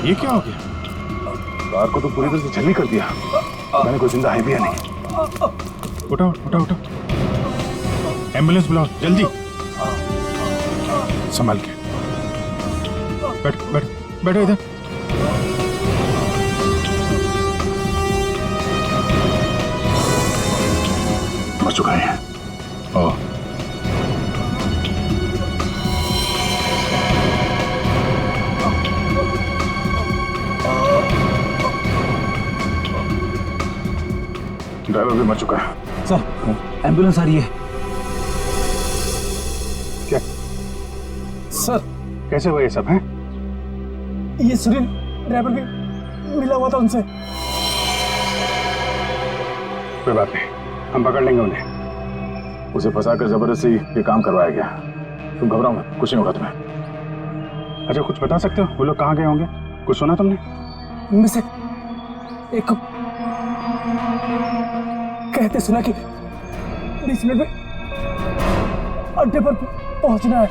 ये क्या हो गया? कार को तो पूरी तरह से छलनी कर दिया। मैंने कोई जिंदा है भी या नहीं। उठाओ उठाओ उठाओ, एम्बुलेंस बुलाओ जल्दी। संभाल के बैठ बैठ बैठो इधर। मर चुका है। ओह, ड्राइवर भी मर चुका है। सर, एम्बुलेंस आ रही है। क्या सर, कैसे हुआ ये सब है? ये सुनील ड्राइवर भी मिला हुआ था उनसे। कोई बात नहीं, हम पकड़ लेंगे उन्हें। उसे फंसाकर जबरदस्ती ये काम करवाया गया। तुम घबराओ मत, कुछ नहीं होगा तुम्हें। अच्छा, कुछ बता सकते हो वो लोग कहाँ गए होंगे? कुछ सुना तुमने? उनमें से एक को कहते सुना कि 20 मिनट में अड्डे पर पहुंचना है।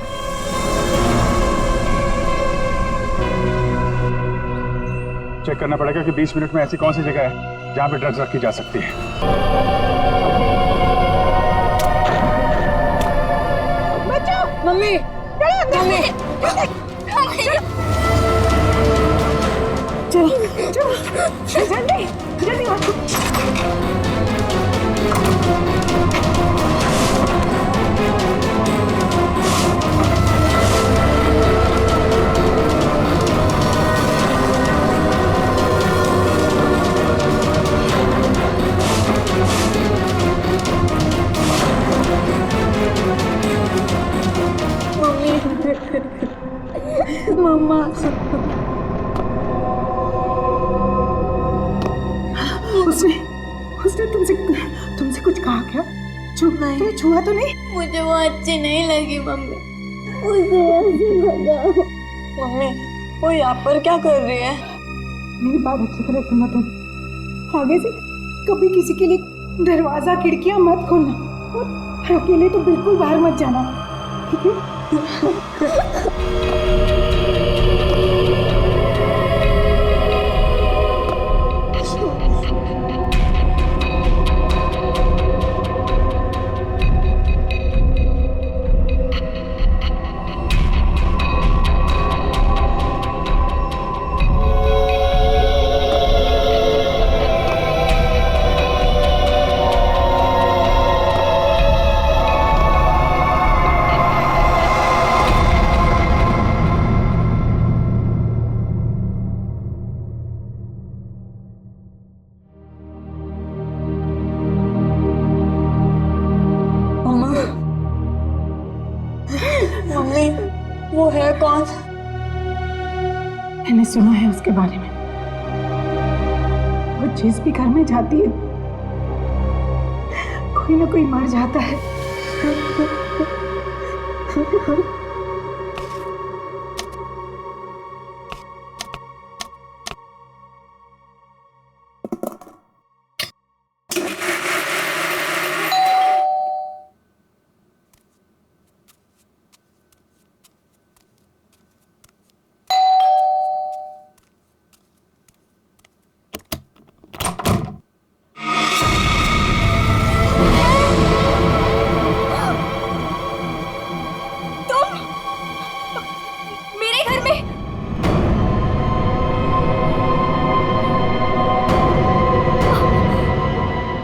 चेक करना पड़ेगा कि 20 मिनट में ऐसी कौन सी जगह है जहाँ पे ड्रग्स रखी जा सकती है। मम्मी, मम्मी, चलो चलो जल्दी जल्दी आओ। मम्मा, उसने तुमसे कुछ कहा क्या? तुम्हें छुआ तो नहीं? मुझे वो अच्छी नहीं लगी मम्मी, उसे ऐसे भगाओ। मम्मी, वो यहाँ पर क्या कर रही है? मेरी बात अच्छी तरह सुनो तुम। आगे से कभी किसी के लिए दरवाजा खिड़कियां मत खोलना और अकेले तो बिल्कुल बाहर मत जाना, ठीक है? मम्मी, वो है कौन? मैंने सुना है उसके बारे में। वो जिस भी घर में जाती है कोई ना कोई मर जाता है।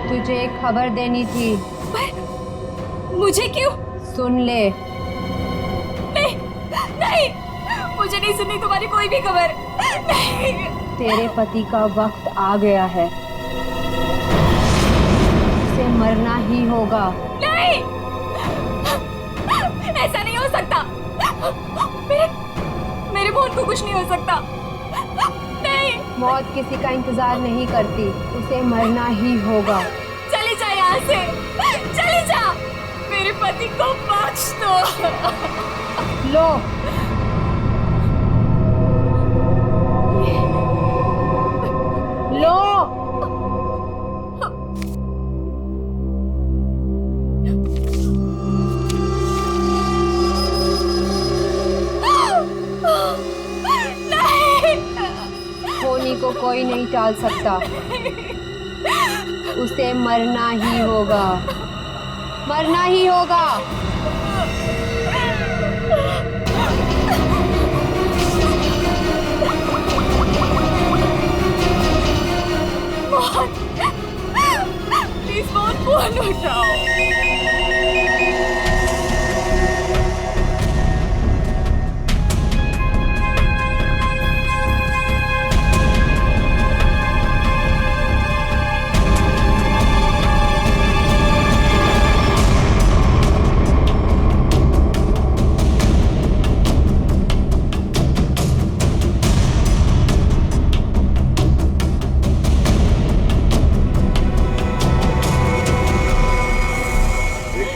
तुझे एक खबर देनी थी। पर मुझे क्यों? सुन ले। नहीं, नहीं, मुझे नहीं सुननी तुम्हारी कोई भी खबर। नहीं। तेरे पति का वक्त आ गया है, उसे मरना ही होगा। नहीं, ऐसा नहीं हो सकता। मेरे मोहन को कुछ नहीं हो सकता। नहीं। मौत किसी का इंतजार नहीं करती, उसे मरना ही होगा। चली जा यहाँ से, चली जा। मेरे पति को बख्श दो। लो, लो। संभाल सकता। उसे मरना ही होगा, मरना ही होगा। प्लीज फोन उठाओ।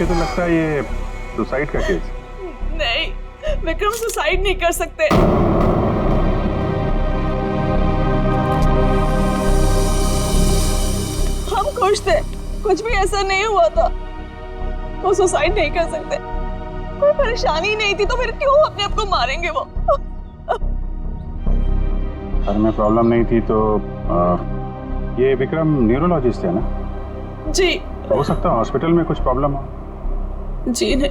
तो लगता है ये सुसाइड का केस। नहीं, विक्रम सुसाइड नहीं कर सकते। हम खुश थे, कुछ भी ऐसा नहीं हुआ था। वो सुसाइड नहीं कर सकते, कोई परेशानी नहीं थी तो फिर क्यों अपने आप को मारेंगे वो? सर में प्रॉब्लम नहीं थी तो ये विक्रम न्यूरोलॉजिस्ट है ना? जी। हो सकता है हॉस्पिटल में कुछ प्रॉब्लम हो। जी नहीं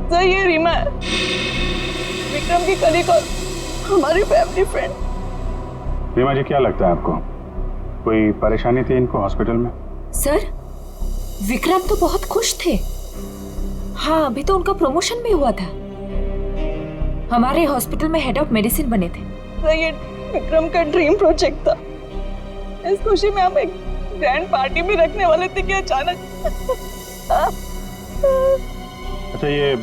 सर, ये रीमा है, विक्रम की कलीग और हमारी फैमिली फ्रेंड। रीमा जी, क्या लगता है आपको कोई परेशानी थी इनको हॉस्पिटल में? सर, विक्रम तो बहुत खुश थे। हाँ, अभी तो उनका प्रमोशन भी हुआ था, हमारे हॉस्पिटल में हेड ऑफ मेडिसिन बने थे। सर, ये विक्रम का ड्रीम प्रोजेक्ट था। इस खुशी में हम एक ग्रैंड पार्टी भी रखने वाले थे कि अचानक। अच्छा, ये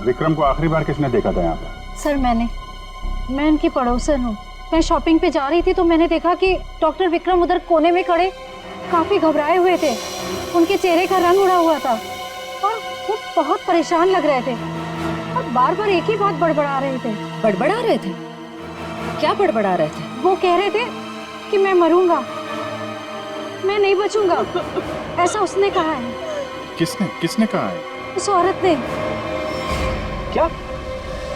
विक्रम को आखिरी बार किसने देखा था यहाँ पे? सर, मैं इनकी पड़ोसन हूँ। मैं शॉपिंग पे जा रही थी तो मैंने देखा कि डॉक्टर विक्रम उधर कोने में खड़े काफी घबराए हुए थे। उनके चेहरे का रंग उड़ा हुआ था और वो बहुत परेशान लग रहे थे और बार बार एक ही बात बड़बड़ा रहे थे। बड़बड़ा रहे थे? क्या बड़बड़ा रहे थे? वो कह रहे थे कि मैं मरूंगा, मैं नहीं बचूंगा, ऐसा उसने कहा है। किसने कहा है? उस औरत ने। क्या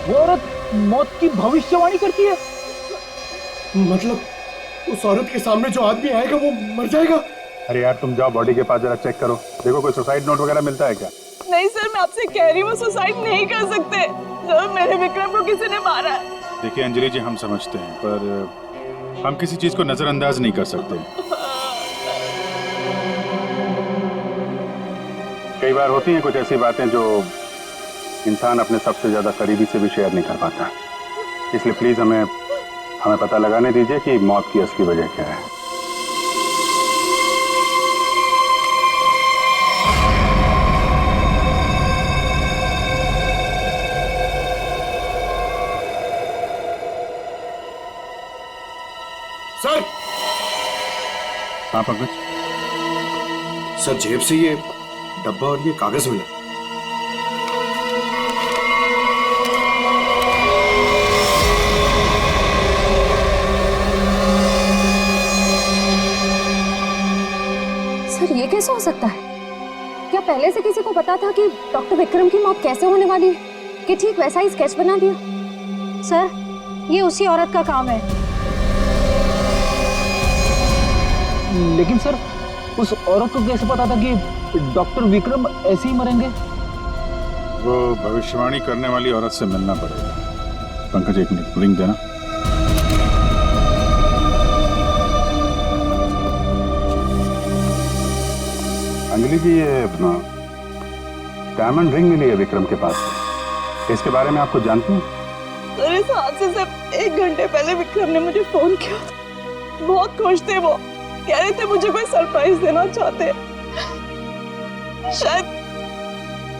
वो औरत मौत की भविष्यवाणी करती है? मतलब उस औरत के सामने जो आदमी आएगा वो मर जाएगा? अरे यार, तुम जाओ बॉडी के पास जरा चेक करो, देखो कोई सुसाइड नोट वगैरह मिलता है क्या? नहीं सर, मैं आपसे कह रही हूँ, वो सुसाइड नहीं कर सकते। सर, मेरे विक्रम को किसी ने मारा है। देखिए अंजलि जी, हम समझते हैं पर हम किसी चीज को नजरअंदाज नहीं कर सकते। कई बार होती हैं कुछ ऐसी बातें जो इंसान अपने सबसे ज्यादा करीबी से भी शेयर नहीं कर पाता। इसलिए प्लीज हमें पता लगाने दीजिए कि मौत की असली वजह क्या है। सर! हाँ पंकज। सर, जेब से ये डब्बा और ये कागज मिला। सर, ये कैसे हो सकता है? क्या पहले से किसी को पता था कि डॉक्टर विक्रम की मौत कैसे होने वाली है कि ठीक वैसा ही स्केच बना दिया? सर, ये उसी औरत का काम है। लेकिन सर, उस औरत को कैसे पता था कि डॉक्टर विक्रम ऐसे ही मरेंगे? वो भविष्यवाणी करने वाली औरत से मिलना पड़ेगा। पंकज, एक मिनट, रिंग देना। अंजलि जी, ये डायमंड रिंग मिली है विक्रम के पास। इसके बारे में आप कुछ जानते हैं? सर, इस हादसे से 1 घंटे पहले विक्रम ने मुझे फोन किया था। बहुत खुश थे वो, कह रहे थे मुझे कोई सरप्राइज देना चाहते। शायद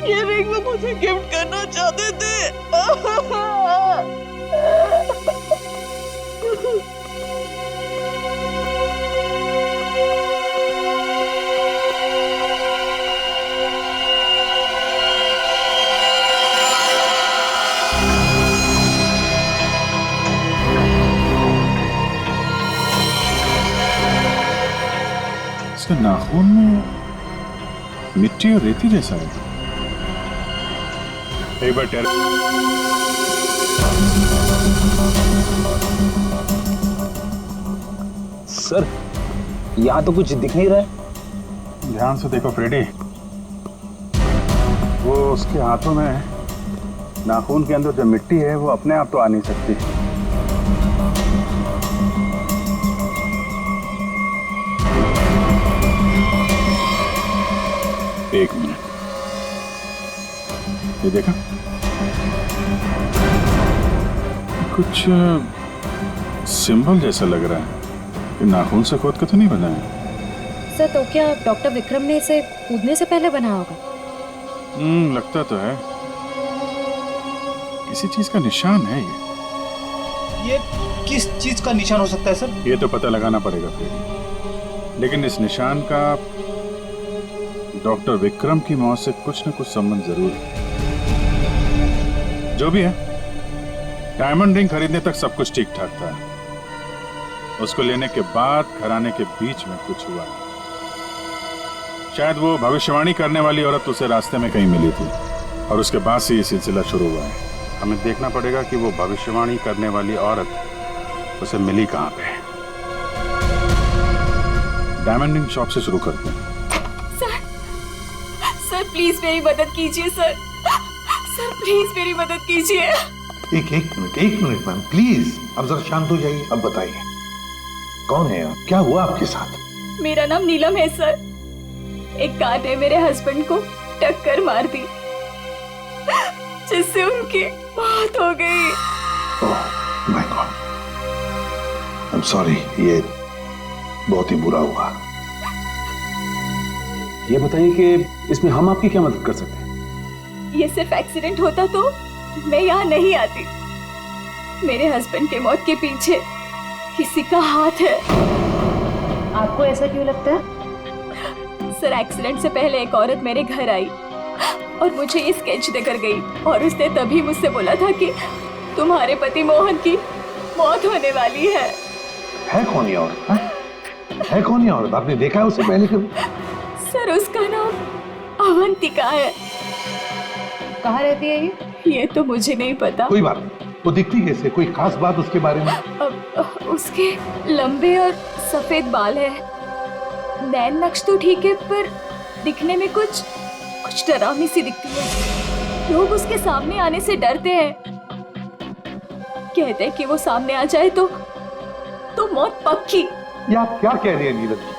ये रिंग वो मुझे गिफ्ट करना चाहते थे। इसके नाखून में मिट्टी और रेती जैसा है। एक बार सर, यहाँ तो कुछ दिख नहीं रहा है। ध्यान से देखो फ्रेडी, वो उसके हाथों में नाखून के अंदर जो मिट्टी है वो अपने आप तो आ नहीं सकती। एक मिनट, ये देखा, कुछ सिंबल जैसा लग रहा है कि नाखून से खोद के तो नहीं बना है। सर तो क्या डॉक्टर विक्रम ने इसे कूदने से पहले बनाया होगा? लगता तो है, किसी चीज का निशान है ये किस चीज का निशान हो सकता है सर? ये तो पता लगाना पड़ेगा फिर, लेकिन इस निशान का डॉक्टर विक्रम की मौत से कुछ न कुछ संबंध जरूर है। जो भी है, डायमंड रिंग खरीदने तक सब कुछ ठीक ठाक था। उसको लेने के बाद घराने के बीच में कुछ हुआ। शायद वो भविष्यवाणी करने वाली औरत उसे रास्ते में कहीं मिली थी और उसके बाद से ये सिलसिला शुरू हुआ है। हमें देखना पड़ेगा कि वो भविष्यवाणी करने वाली औरत उसे मिली कहाँ पे। डायमंड रिंग शॉप से शुरू करते हैं। सर प्लीज मेरी मदद कीजिए सर। सर प्लीज मेरी मदद कीजिए। एक मिनट मैम, प्लीज अब जरा शांत हो जाइए। अब बताइए कौन है आप, क्या हुआ आपके साथ? मेरा नाम नीलम है सर। एक कार ने मेरे हस्बैंड को टक्कर मार दी जिससे उनकी मौत हो गई। Oh my God, I am sorry, ये बहुत ही बुरा हुआ। ये बताइए कि इसमें हम आपकी क्या मदद कर सकते हैं? ये सिर्फ एक्सीडेंट होता तो मैं यहाँ नहीं आती। मेरे हस्बैंड के मौत के पीछे किसी का हाथ है। आपको ऐसा क्यों लगता है? सर एक्सीडेंट से पहले एक औरत मेरे घर आई और मुझे ये स्केच देकर गई और उसने तभी मुझसे बोला था कि तुम्हारे पति मोहन की मौत होने वाली है। है कौन ये औरत? है कौन ये औरत? आपने देखा है उसे पहले कभी? सर उसका नाम अवंतिका है। कहाँ रहती है ये तो मुझे नहीं पता। कोई बात नहीं, वो दिखती कैसे? कोई खास बात उसके बारे में? उसके लंबे और सफेद बाल है। नैन नक्श तो ठीक है पर दिखने में कुछ डरावनी सी दिखती है। लोग उसके सामने आने से डरते हैं। कहते हैं कि वो सामने आ जाए तो मौत पक्की। ये आप क्या कह रहे हैं नीलम जी?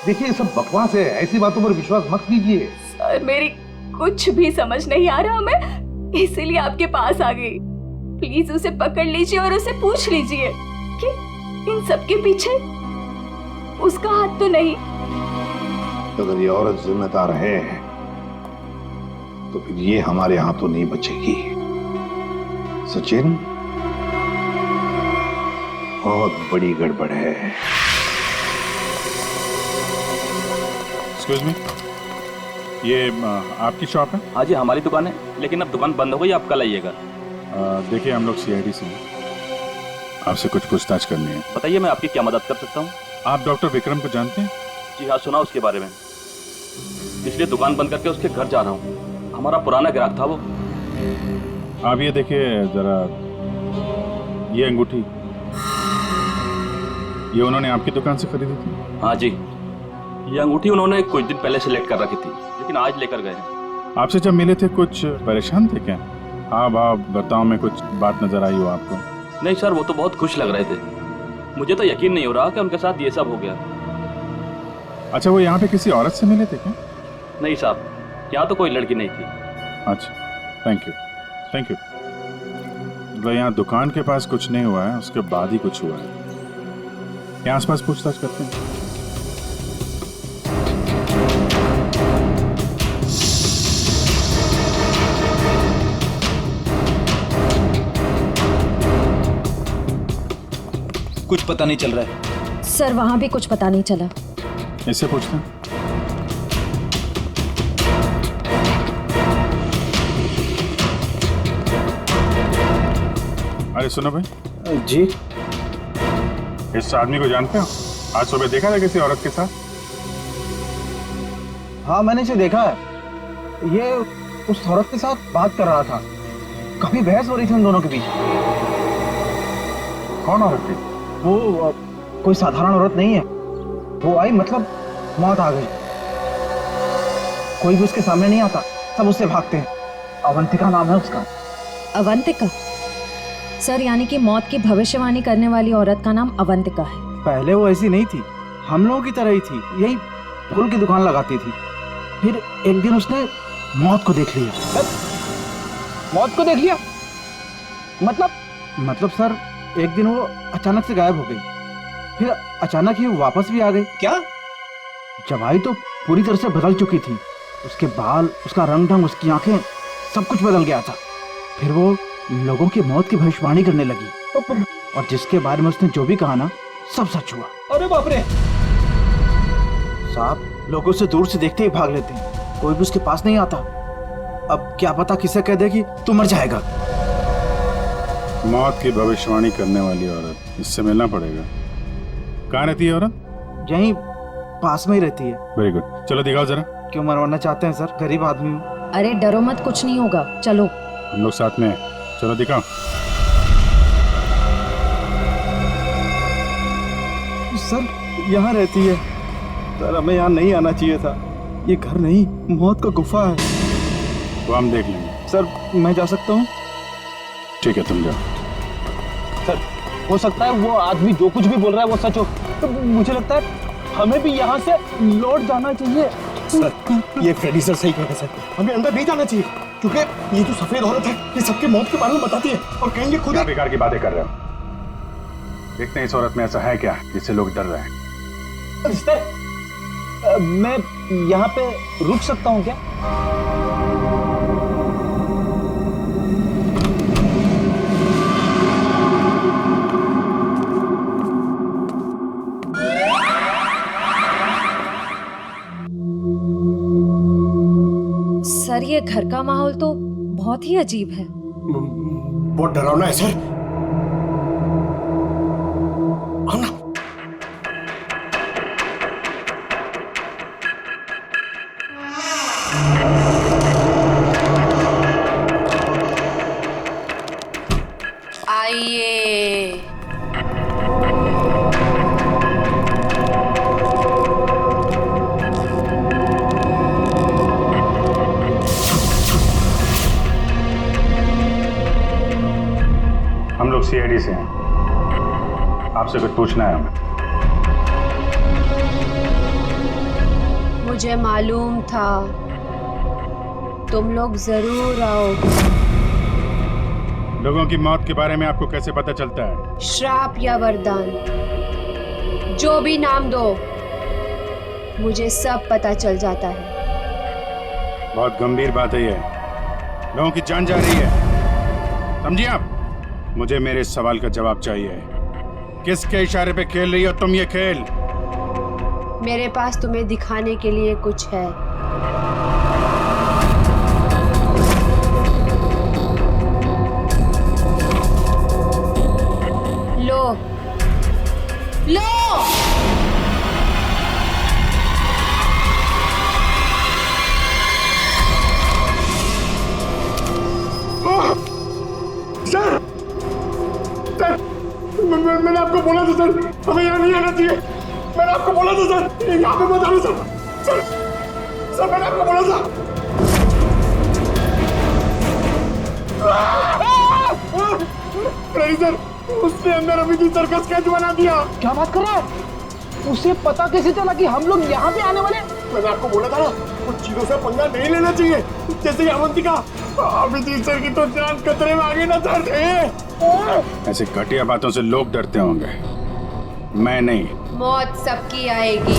देखिए ये सब बकवास है, ऐसी बातों पर विश्वास मत कीजिए। सर मेरी कुछ भी समझ नहीं आ रहा, मैं इसीलिए आपके पास आ गई। प्लीज उसे पकड़ लीजिए और उसे पूछ लीजिए कि इन सब के पीछे उसका हाथ तो नहीं। अगर ये औरत जिम्मेदार है तो फिर ये हमारे हाथों नहीं बचेगी। सचिन, बहुत बड़ी गड़बड़ है। एक्सक्यूज मी, ये आपकी शॉप है? हाँ जी, हमारी दुकान है, लेकिन अब दुकान बंद हो गई, आप कल आइएगा। देखिए हम लोग सीआईडी से हैं, आपसे कुछ पूछताछ करनी है। बताइए मैं आपकी क्या मदद कर सकता हूँ? आप डॉक्टर विक्रम को जानते हैं? जी हाँ, सुना उसके बारे में, इसलिए दुकान बंद करके उसके घर जा रहा हूँ। हमारा पुराना ग्राहक था वो। आप ये देखिए जरा, ये अंगूठी ये उन्होंने आपकी दुकान से खरीदी थी? हाँ जी, ये अंगूठी उन्होंने कुछ दिन पहले सेलेक्ट कर रखी थी, लेकिन आज लेकर गए हैं। आपसे जब मिले थे कुछ परेशान थे क्या? हाँ भाव बर्ताव में कुछ बात नजर आई हो आपको? नहीं सर, वो तो बहुत खुश लग रहे थे। मुझे तो यकीन नहीं हो रहा कि उनके साथ ये सब हो गया। अच्छा, वो यहाँ पे किसी औरत से मिले थे क्या? नहीं साहब, यहाँ तो कोई लड़की नहीं थी। अच्छा, थैंक यू थैंक यू। मतलब यहाँ दुकान के पास कुछ नहीं हुआ है, उसके बाद ही कुछ हुआ है। यहाँ आसपास पूछताछ करते हैं। कुछ पता नहीं चल रहा है सर, वहां भी कुछ पता नहीं चला। इससे पूछते हैं। अरे सुनो भाई जी, इस आदमी को जानते हो? आज सुबह देखा था किसी औरत के साथ? हाँ मैंने इसे देखा है। ये उस औरत के साथ बात कर रहा था, काफी बहस हो रही थी उन दोनों के बीच। कौन औरत थी? वो कोई साधारण औरत नहीं है। वो आई मतलब मौत आ गई। कोई भी उसके सामने नहीं आता, सब उससे भागते हैं। अवंतिका नाम है उसका। अवंतिका? सर यानी कि मौत की भविष्यवाणी करने वाली औरत का नाम अवंतिका है। पहले वो ऐसी नहीं थी, हम लोगों की तरह ही थी, यही फूल की दुकान लगाती थी। फिर एक दिन उसने मौत को देख लिया। मौत को देख लिया? मतलब सर एक दिन वो अचानक से गायब हो गई, फिर अचानक ही वापस भी आ गई। क्या? जब आई तो पूरी तरह से बदल चुकी थी। उसके बाल, उसका रंग ढंग, उसकी आंखें, सब कुछ बदल गया था। फिर वो लोगों की मौत की भविष्यवाणी करने लगी और जिसके बारे में उसने जो भी कहा ना, सब सच हुआ। अरे बाप रे! साहब लोगों से दूर से देखते ही भाग लेते हैं, कोई भी उसके पास नहीं आता। अब क्या पता किसे कह दे कि तू मर जाएगा। मौत की भविष्यवाणी करने वाली औरत, इससे मिलना पड़ेगा। कहाँ रहती है औरत? यहीं पास में ही रहती है। वेरी गुड, चलो दिखाओ जरा। क्यों मरवाना चाहते हैं सर? गरीब आदमी हूँ। अरे डरो मत, कुछ नहीं होगा, चलो। हम लोग साथ में हैं, चलो दिखाओ। सर यहाँ रहती है। सर हमें यहाँ नहीं आना चाहिए था। ये घर नहीं, मौत का गुफा है। वो हम देख लेंगे। सर मैं जा सकता हूँ? ठीक है, तुम जाओ। सर हो सकता है वो आदमी जो कुछ भी बोल रहा है वो सच हो, तो मुझे लगता है हमें भी यहाँ से लौट जाना चाहिए। सर ये फ्रेडी सर सही कहते हैं सर, हमें अंदर नहीं जाना चाहिए क्योंकि ये जो सफेद औरत है ये सबके मौत के बारे में बताती है और कहेंगे खुद। क्या बेकार की बातें कर रहे हो? देखते हैं इस औरत में ऐसा है क्या जिससे लोग डर रहे हैं। सर मैं यहाँ पे रुक सकता हूँ क्या? सर ये घर का माहौल तो बहुत ही अजीब है। बहुत डरावना है सर। आना। आइए। हम लोग सीआईडी से हैं, आपसे कुछ पूछना है हमें। मुझे मालूम था तुम लोग जरूर आओगे। लोगों की मौत के बारे में आपको कैसे पता चलता है? श्राप या वरदान, जो भी नाम दो, मुझे सब पता चल जाता है। बहुत गंभीर बात है ये, लोगों की जान जा रही है, समझिए आप? मुझे मेरे सवाल का जवाब चाहिए। किसके इशारे पे खेल रही हो तुम ये खेल? मेरे पास तुम्हें दिखाने के लिए कुछ है। लो लो। सर मैंने आपको बोला था सर, हमें यहाँ नहीं आना चाहिए। मैंने आपको बोला था सर, यहाँ पे मत आना सर। सर मैंने आपको बोला था। सर उसने अंदर अभी भी सर्कस कैच बना दिया। क्या बात कर रहा है? उसे पता कैसे चला कि हम लोग यहाँ पे आने वाले? मैंने आपको बोला था ना, कुछ चीजों से पंगा नहीं लेना चाहिए। जैसे कि अवंतिका, अभिजीत सर की तो जान खतरे में आ गई ना सर। ऐसे घटिया बातों से लोग डरते होंगे, मैं नहीं। मौत सबकी आएगी,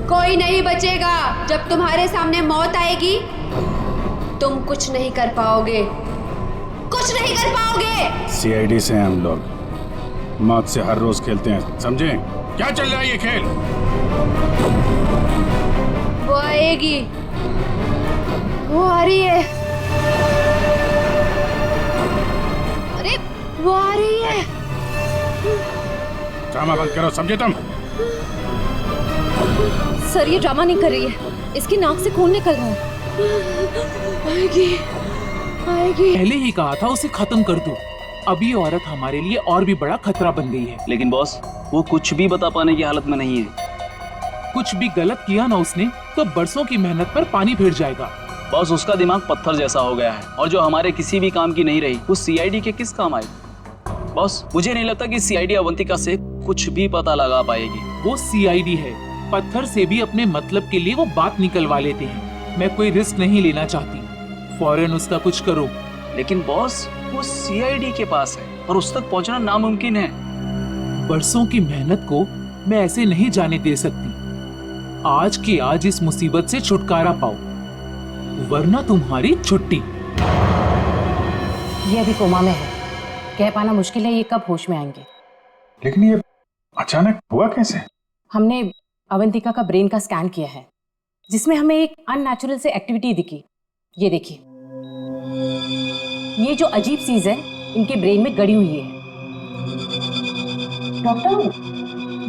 कोई नहीं बचेगा। जब तुम्हारे सामने मौत आएगी तुम कुछ नहीं कर पाओगे, कुछ नहीं कर पाओगे। सीआईडी से हैं हम लोग, मौत से हर रोज खेलते हैं, समझे? क्या चल रहा है ये खेल? वो आएगी, वो आ रही है। अरे वो आ रही है। ड्रामा बंद करो, समझे तुम? सर ये ड्रामा नहीं कर रही है, इसकी नाक से खून निकल रहा है। आएगी आएगी। पहले ही कहा था उसे खत्म कर दो, अब ये औरत हमारे लिए और भी बड़ा खतरा बन गई है। लेकिन बॉस, वो कुछ भी बता पाने की हालत में नहीं है। कुछ भी गलत किया ना उसने तो बरसों की मेहनत पर पानी फिर जाएगा। बॉस, उसका दिमाग पत्थर जैसा हो गया है और जो हमारे किसी भी काम की नहीं रही वो सीआईडी के किस काम आई? बॉस, मुझे नहीं लगता कि सीआईडी अवंतिका से कुछ भी पता लगा पाएगी। वो सीआईडी है, पत्थर से भी अपने मतलब के लिए वो बात निकलवा लेते हैं। मैं कोई रिस्क नहीं लेना चाहती, फौरन उसका कुछ करो। लेकिन बॉस, वो सीआईडी के पास है और उस तक पहुंचना नामुमकिन है। बरसों की मेहनत को मैं ऐसे नहीं जाने दे सकती। आज के आज इस मुसीबत से छुटकारा पाओ, वरना तुम्हारी छुट्टी। ये अभी कोमा में है, कह पाना मुश्किल है ये कब होश में आएंगे। लेकिन ये अचानक हुआ कैसे? हमने अवंतिका का ब्रेन का स्कैन किया है, जिसमें हमें एक अननेचुरल से एक्टिविटी दिखी। ये देखिए, ये जो अजीब चीज है इनके ब्रेन में गड़ी हुई है। डॉक्टर,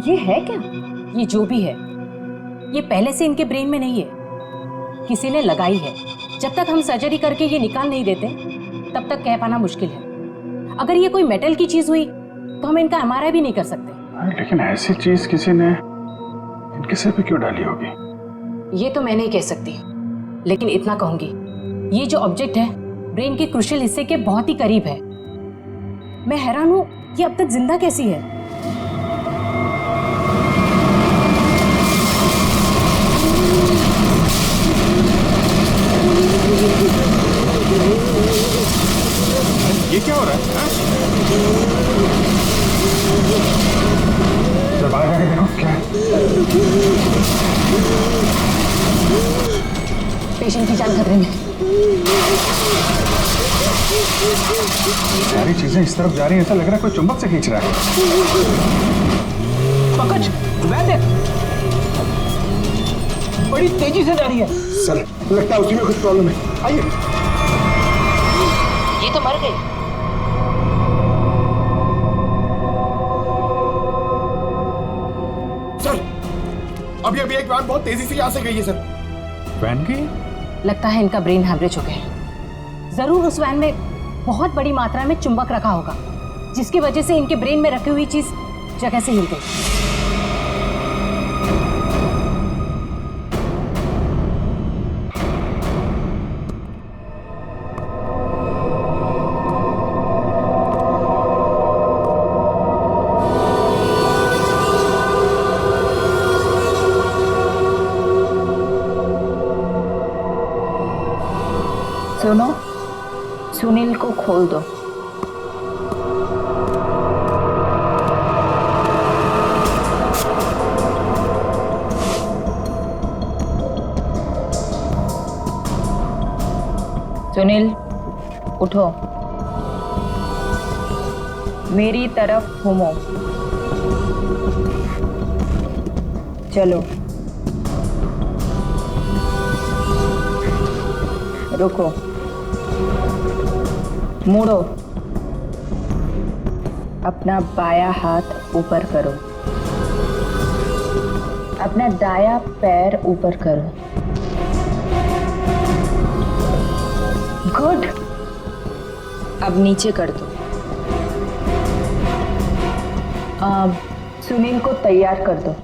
ये है क्या? ये जो भी है, ये पहले से इनके ब्रेन में नहीं है, किसी ने लगाई है। जब तक हम सर्जरी करके ये निकाल नहीं देते तब तक कह पाना मुश्किल है। अगर ये कोई मेटल की चीज हुई तो हम इनका एमआरआई भी नहीं कर सकते। लेकिन ऐसी चीज किसी ने इनके सिर पे क्यों डाली होगी? ये तो मैं नहीं कह सकती, लेकिन इतना कहूंगी, ये जो ऑब्जेक्ट है ब्रेन के क्रूशियल हिस्से के बहुत ही करीब है। मैं हैरान हूं ये अब तक जिंदा कैसी है। ये क्या हो रहा है? जब आ रहे हो क्या? पेशेंट की जान खतरे में। सारी चीजें इस तरफ जा रही हैं, ऐसा लग रहा है कोई चुंबक से खींच रहा है। पंकज, वैद्य, बड़ी तेजी से जा रही है। सर, लगता है उसी में कुछ प्रॉब्लम है। आइए। ये तो मर गई। सर, अभी एक वैन बहुत तेजी से यहाँ से गई है सर। वैन की? लगता है इनका ब्रेन हैमरेज हो गया है। जरूर उस वैन में बहुत बड़ी मात्रा में चुंबक रखा होगा, जिसकी वजह से इनके ब्रेन में रखी हुई चीज जगह से हिल गई। सुनो, सुनील को खोल दो। सुनील, उठो, मेरी तरफ घूमो। चलो, रुको, मुड़ो, अपना बायां हाथ ऊपर करो, अपना दायां पैर ऊपर करो। गुड, अब नीचे कर दो। सुनील को तैयार कर दो।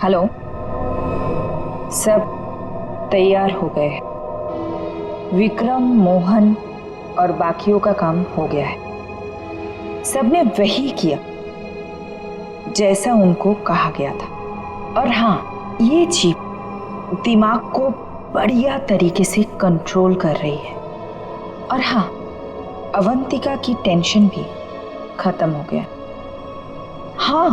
हेलो, सब तैयार हो गए। विक्रम, मोहन और बाकियों का काम हो गया है। सबने वही किया जैसा उनको कहा गया था। और हाँ, ये चिप दिमाग को बढ़िया तरीके से कंट्रोल कर रही है। और हाँ, अवंतिका की टेंशन भी खत्म हो गया। हाँ,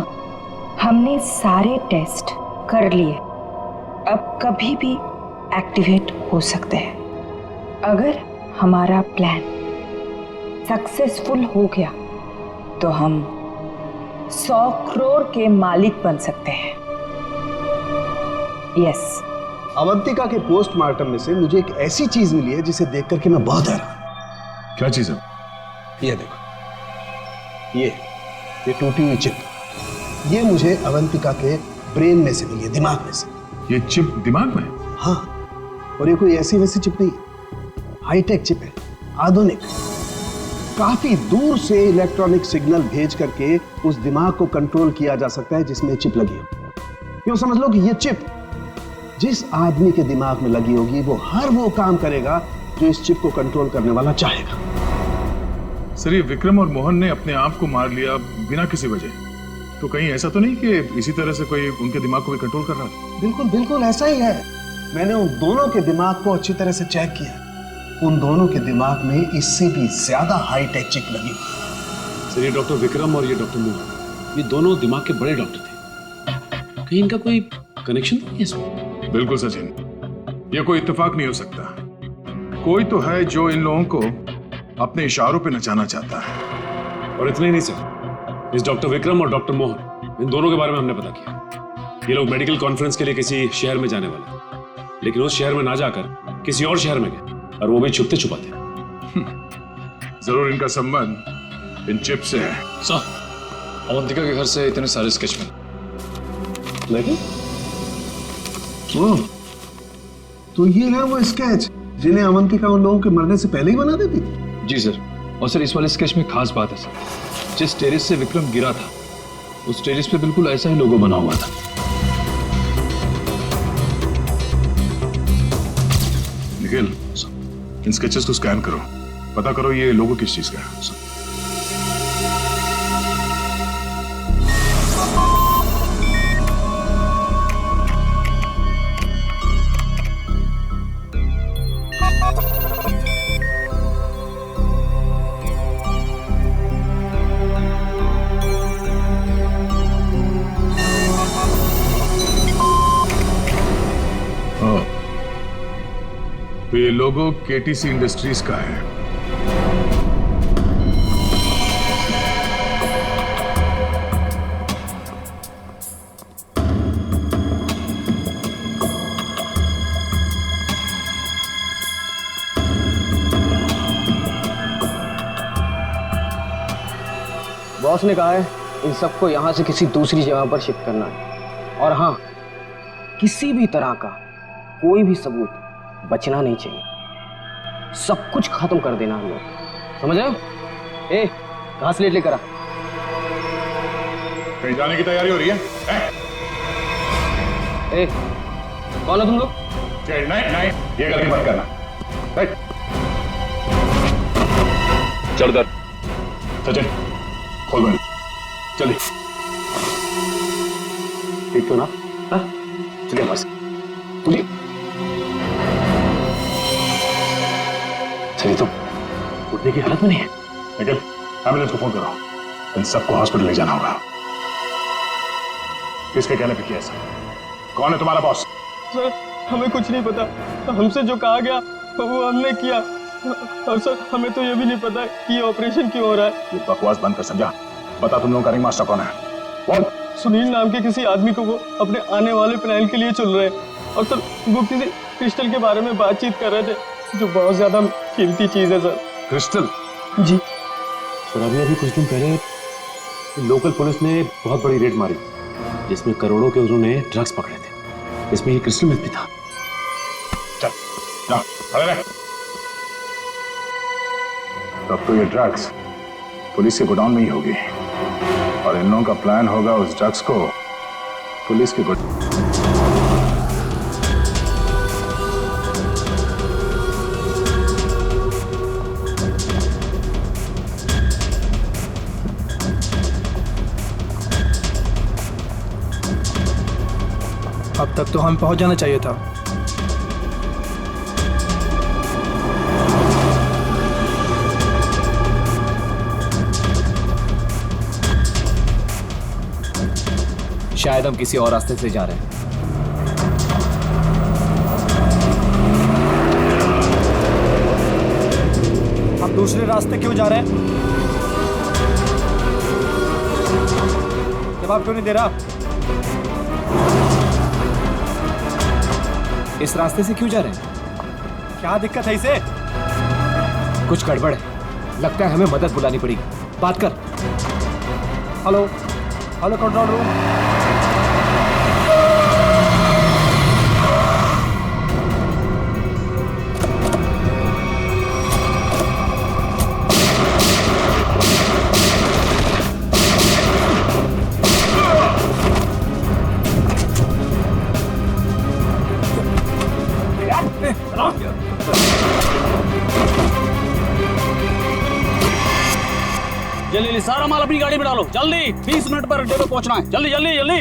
हमने सारे टेस्ट कर लिए, अब कभी भी एक्टिवेट हो सकते हैं। अगर हमारा प्लान सक्सेसफुल हो गया तो हम 100 करोड़ के मालिक बन सकते हैं। यस। अवंतिका के पोस्टमार्टम में से मुझे एक ऐसी चीज मिली है जिसे देख करके मैं बहुत हैरान। क्या चीज है? ये देखो, ये टूटी हुई चिप, ये मुझे अवंतिका के ब्रेन में से मिली है, दिमाग में से। ये चिप दिमाग में? हाँ, और ये कोई ऐसी वैसी चिप नहीं, हाईटेक चिप है, आधुनिक। काफी दूर से इलेक्ट्रॉनिक सिग्नल भेज करके उस दिमाग को कंट्रोल किया जा सकता है जिसमें चिप लगी हो। यूं समझ लो कि ये चिप जिस आदमी के दिमाग में लगी होगी वो हर वो काम करेगा जो इस चिप को कंट्रोल करने वाला चाहेगा। सर, ये विक्रम और मोहन ने अपने आप को मार लिया बिना किसी वजह, तो कहीं ऐसा तो नहीं कि इसी तरह से कोई उनके दिमाग को भी कंट्रोल कर रहा था? बिल्कुल बिल्कुल ऐसा ही है। मैंने उन दोनों के दिमाग को अच्छी तरह से चेक किया। उन दोनों के दिमाग में इससे भी ज्यादा हाईटेक चिप लगी। सर, ये डॉक्टर विक्रम और ये डॉक्टर मोहन, ये दोनों दिमाग के बड़े डॉक्टर थे। कहीं इनका कोई कनेक्शन तो नहीं है इसमें? बिल्कुल सचिन, ये कोई इत्तेफाक नहीं हो सकता। कोई तो है जो इन लोगों को अपने इशारों पे नचाना चाहता है। और इतना ही नहीं सर, इस डॉक्टर विक्रम और डॉक्टर मोहन, इन दोनों के बारे में हमने पता किया। ये लोग मेडिकल कॉन्फ्रेंस के लिए किसी शहर में जाने वाले, लेकिन उस शहर में ना जाकर किसी और शहर में गए, और वो भी छुपते छुपाते। जरूर इनका संबंध इन चिप से है। सर, अवंतिका के घर से इतने सारे स्केच लगे? तो ये है वो स्केच जिन्हें अवंतिका उन लोगों के मरने से पहले ही बना देती? जी सर। और सर, इस वाले स्केच में खास बात है सर, जिस टेरेस से विक्रम गिरा था उस टेरेस पे बिल्कुल ऐसा ही लोगो बना हुआ था। निखिल, इन स्केचेस को स्कैन करो, पता करो ये लोगो किस चीज का है। तो ये लोगो केटीसी इंडस्ट्रीज का है। बॉस ने कहा है इन सबको यहां से किसी दूसरी जगह पर शिफ्ट करना है, और हाँ, किसी भी तरह का कोई भी सबूत बचना नहीं चाहिए। सब कुछ खत्म कर देना हम लोग, समझ रहे हो? ए, घास लेट लेकर आ। कहीं जाने की तैयारी हो रही है? ए, कौन हो तुम लोग? नहीं, ये गलती मत करना। चल दर सचिन, खोल बंद, चलिए। ठीक तो ना? चलिए बस, चलिए। सही तो उठने की हालत में नहीं है। निखिल, एम्बुलेंस को फोन करो, इन सबको हॉस्पिटल ले जाना होगा। किसके कहने पे किया सर? कौन है तुम्हारा बॉस? सर, हमें कुछ नहीं पता। हमसे जो कहा गया वो हमने किया, और सर हमें तो ये भी नहीं पता कि ये ऑपरेशन क्यों हो रहा है। ये बकवास बंद कर समझा। बता, तुम लोगों का रिंग मास्टर कौन है? कौन? सुनील नाम के किसी आदमी को वो अपने आने वाले प्लान के लिए चुन रहे हैं, और सर वो किसी क्रिस्टल के बारे में बातचीत कर रहे थे, जो बहुत ज्यादा कीमती चीज है सर। क्रिस्टल? जी सर, अभी कुछ दिन पहले लोकल पुलिस ने बहुत बड़ी रेड मारी, जिसमें करोड़ों के उन्होंने ड्रग्स पकड़े थे। इसमें ये क्रिस्टल मिथ भी था। चल, जा, खड़े रह। तब तो ये ड्रग्स पुलिस के गोडाउन में ही होगी, और इन लोगों का प्लान होगा उस ड्रग्स को पुलिस के अब तक तो हमें पहुंच जाना चाहिए था। शायद हम किसी और रास्ते से जा रहे हैं। हम दूसरे रास्ते क्यों जा रहे हैं? जवाब क्यों नहीं दे रहा? इस रास्ते से क्यों जा रहे हैं? क्या दिक्कत है इसे? कुछ गड़बड़ है, लगता है हमें मदद बुलानी पड़ेगी। बात कर। Hello, hello control room. सारा माल अपनी गाड़ी में डालो, जल्दी 20 मिनट पर अड्डे पे पहुंचना है, जल्दी जल्दी जल्दी।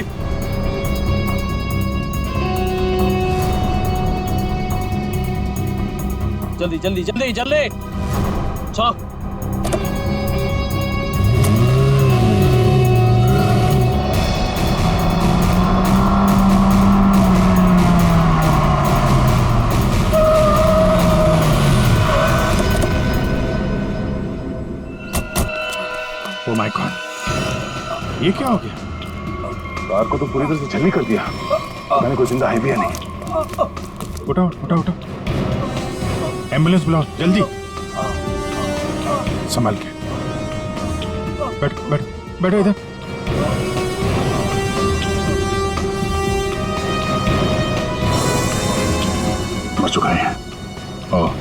जल्दी जल्दी जल्दी जल्दी चलो। ओह माय गॉड, ये क्या हो गया? कार को तो पूरी तरह से छलनी कर दिया। मैंने कोई जिंदा है भी या नहीं। उठाओ उठाओ उठाओ, एम्बुलेंस बुलाओ जल्दी। संभाल के बैठो बैठो बैठो इधर। मर चुका है। ओह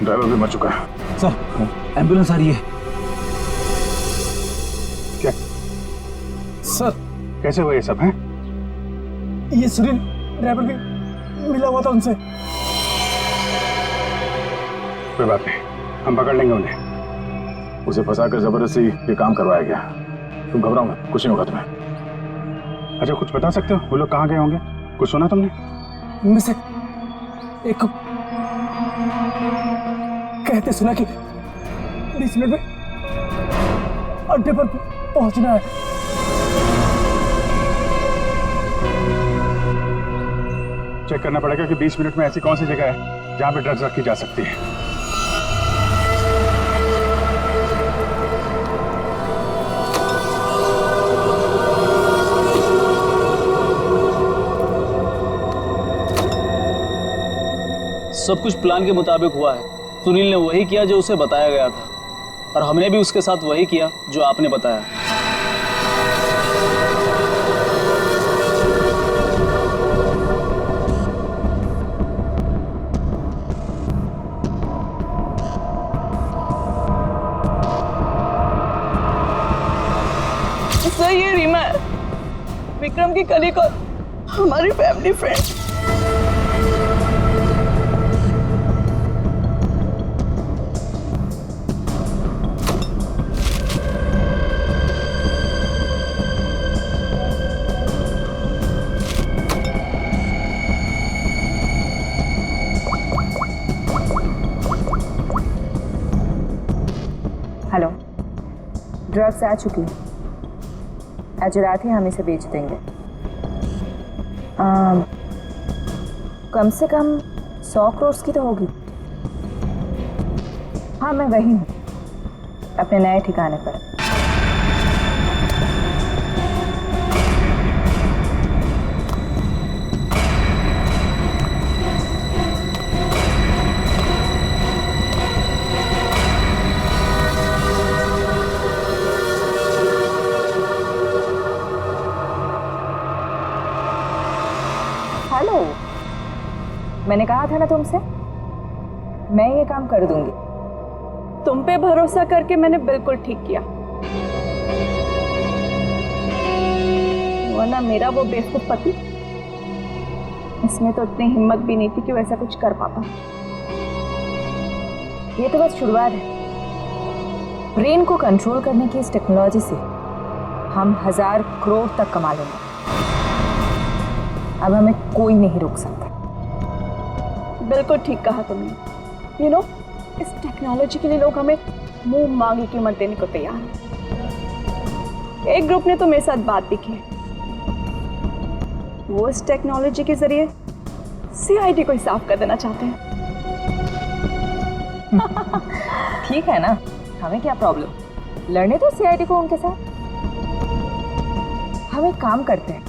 ड्राइवर भी मर चुका है। सर एम्बुलेंस आ रही है। क्या सर कैसे हुआ ये सब है? ये सुनील ड्राइवर भी मिला हुआ था उनसे। कोई बात नहीं, हम पकड़ लेंगे उन्हें। उसे फंसाकर जबरदस्ती ये काम करवाया गया। तुम घबराओ मत, कुछ नहीं होगा तुम्हें। अच्छा कुछ बता सकते हो वो लोग कहाँ गए होंगे? कुछ सुना तुमने? उनमें से एक कहते सुना कि 20 मिनट में अड्डे पर पहुंचना है। चेक करना पड़ेगा कि 20 मिनट में ऐसी कौन सी जगह है जहां पे ड्रग्स रखी जा सकती है। सब कुछ प्लान के मुताबिक हुआ है। सुनील ने वही किया जो उसे बताया गया था, और हमने भी उसके साथ वही किया जो आपने बताया। सर ये रीमा है, विक्रम की कलीग और हमारी फैमिली फ्रेंड। हेलो, ड्रग्स आ चुकी है। आज रात ही हम इसे बेच देंगे। कम से कम 100 करोड़ की तो होगी। हाँ मैं वही हूँ, अपने नए ठिकाने पर। हेलो, मैंने कहा था ना तुमसे, मैं ये काम कर दूंगी। तुम पे भरोसा करके मैंने बिल्कुल ठीक किया, वरना मेरा वो बेवकूफ पति, इसमें तो इतनी हिम्मत भी नहीं थी कि वैसा कुछ कर पाता। ये तो बस शुरुआत है। ब्रेन को कंट्रोल करने की इस टेक्नोलॉजी से हम 1000 करोड़ तक कमा लेंगे। अब हमें कोई नहीं रोक सकता। बिल्कुल ठीक कहा तुमने। यू नो, इस टेक्नोलॉजी के लिए लोग हमें मुंह मांगी कीमत देने को तैयार हैं। एक ग्रुप ने तो मेरे साथ बात भी की है, वो इस टेक्नोलॉजी के जरिए सीआईडी को ही साफ कर देना चाहते हैं। ठीक है ना, हमें क्या प्रॉब्लम, लड़ने तो सीआईडी को उनके साथ। हम एक काम करते हैं,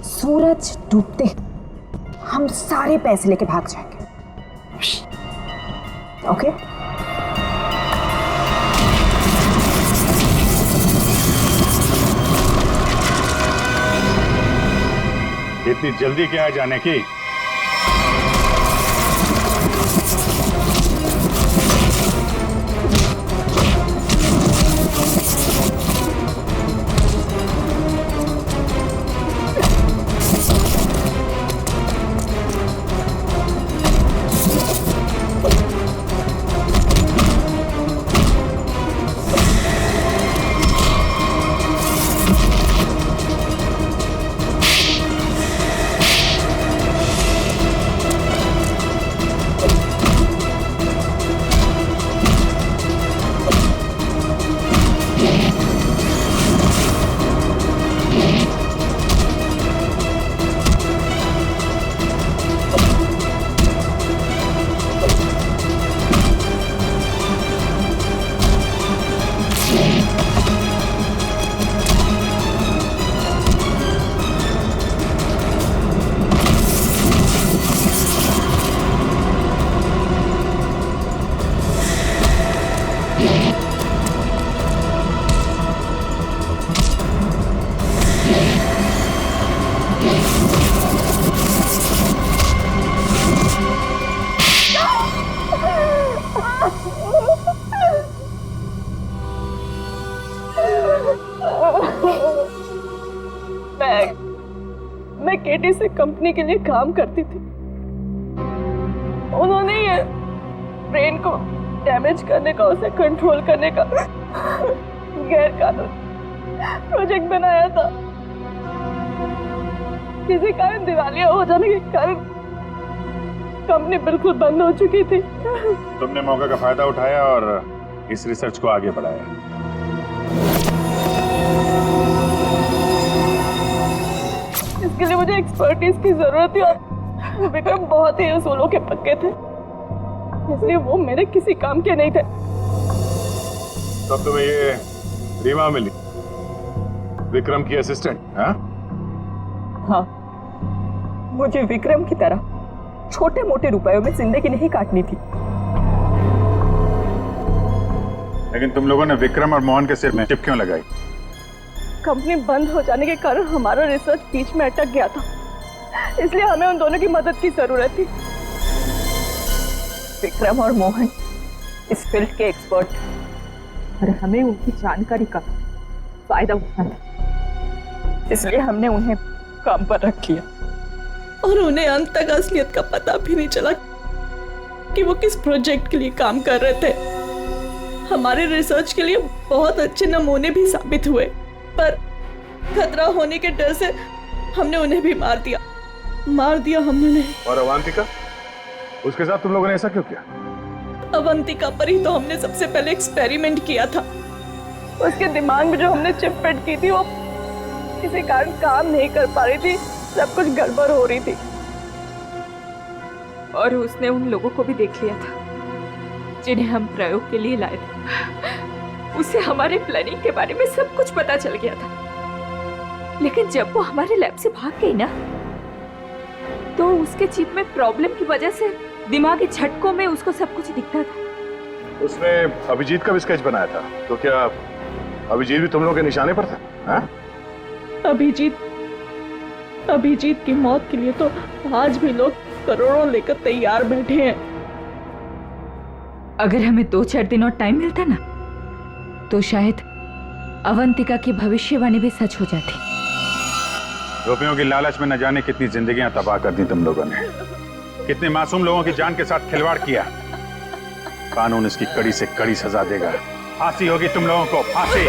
सूरज डूबते हम सारे पैसे लेके भाग जाएंगे। ओके? इतनी जल्दी क्या है जाने की? मैं केटी से कंपनी के लिए काम करती थी। उन्होंने ये ब्रेन को डैमेज करने का, उसे कंट्रोल करने का गैर कानूनी प्रोजेक्ट बनाया था। किसी कारण दिवालिया हो जाने के कारण कंपनी बिल्कुल बंद हो चुकी थी। तुमने मौके का फायदा उठाया और इस रिसर्च को आगे बढ़ाया। इसके लिए मुझे एक्सपर्टीज की जरूरत थी और विक्रम बहुत ही उसूलों के पक्के थे, इसलिए वो मेरे किसी काम के नहीं थे। तब तुम्हें ये रीमा मिली, विक्रम की असिस्टेंट? हाँ, मुझे विक्रम की तरह छोटे मोटे रुपयों में जिंदगी नहीं काटनी थी। लेकिन तुम लोगों ने विक्रम और मोहन के सिर में चिप क्यों लगाई? कंपनी बंद हो जाने के कारण हमारा रिसर्च बीच में अटक गया था, इसलिए हमें उन दोनों की मदद की जरूरत थी। विक्रम और मोहन इस फील्ड के एक्सपर्ट और हमें उनकी जानकारी का फायदा उठाना था, इसलिए हमने उन्हें काम पर रख लिया। और उन्हें अंत तक असलियत का पता भी नहीं चला कि वो किस प्रोजेक्ट के लिए काम कर रहे थे। हमारे रिसर्च के लिए बहुत अच्छे नमूने भी साबित हुए, पर खतरा होने के डर से हमने उन्हें भी मार दिया हमने उन्हें। और अवंतिका, उसके साथ तुम लोगों ने ऐसा क्यों किया? अवंतिका पर ही तो हमने सबसे पहले एक्सपेरिमेंट किया था। उसके दिमाग में जो हमने चिप फिट की थी वो किसी कारण काम नहीं कर पा रही थी, सब कुछ गड़बड़ हो रही थी। और उसने उन लोगों को भी देख लिया था जिन्हें हम प्रयोग के लिए लाए थे। उसे हमारे प्लानिंग के बारे में सब कुछ पता चल गया था, लेकिन जब वो हमारे लैब से भाग गई ना, तो उसके चिप में प्रॉब्लम की वजह से दिमागी झटकों में उसको सब कुछ दिखता था। उसने अभिजीत का भी स्केच बनाया था, तो क्या अभिजीत भी तुम लोगों के निशाने पर था? हाँ? अभिजीत की मौत के लिए तो आज भी लोग करोड़ों लेकर तैयार बैठे हैं। अगर हमें 2-4 दिन और टाइम मिलता ना, तो शायद अवंतिका की भविष्यवाणी भी सच हो जाती। रुपयों की लालच में न जाने कितनी जिंदगियां तबाह कर दी तुम लोगों ने, कितने मासूम लोगों की जान के साथ खिलवाड़ किया। कानून इसकी कड़ी से कड़ी सजा देगा। फांसी होगी तुम लोगों को, फांसी।